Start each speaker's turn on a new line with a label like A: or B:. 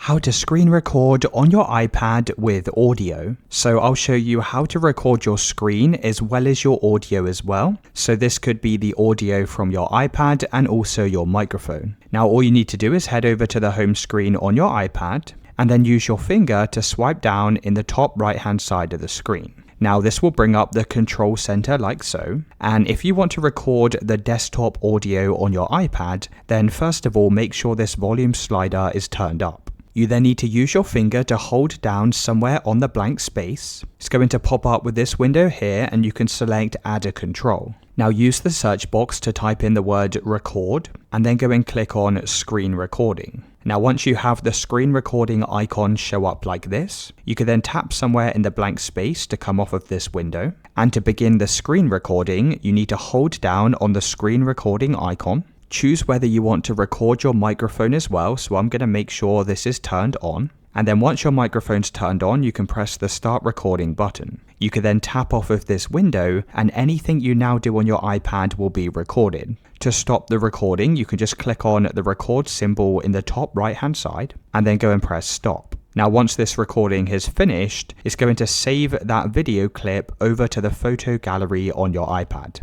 A: how to screen record on your iPad with audio. So I'll show you how to record your screen as well as your audio as well. So this could be the audio from your iPad and also your microphone. Now all you need to do is head over to the home screen on your iPad and then use your finger to swipe down in the top right hand side of the screen. Now this will bring up the control center like so, and if you want to record the desktop audio on your iPad, then first of all make sure this volume slider is turned up. You then need to use your finger to hold down somewhere on the blank space. It's going to pop up with this window here and you can select add a control. Now use the search box to type in the word record and then go and click on screen recording. Now once you have the screen recording icon show up like this, you can then tap somewhere in the blank space to come off of this window. And to begin the screen recording, you need to hold down on the screen recording icon. Choose whether you want to record your microphone as well, so I'm going to make sure this is turned on. And then once your microphone's turned on, you can press the start recording button. You can then tap off of this window and anything you now do on your iPad will be recorded. To stop the recording, you can just click on the record symbol in the top right hand side and then go and press stop. Now once this recording is finished, it's going to save that video clip over to the photo gallery on your iPad.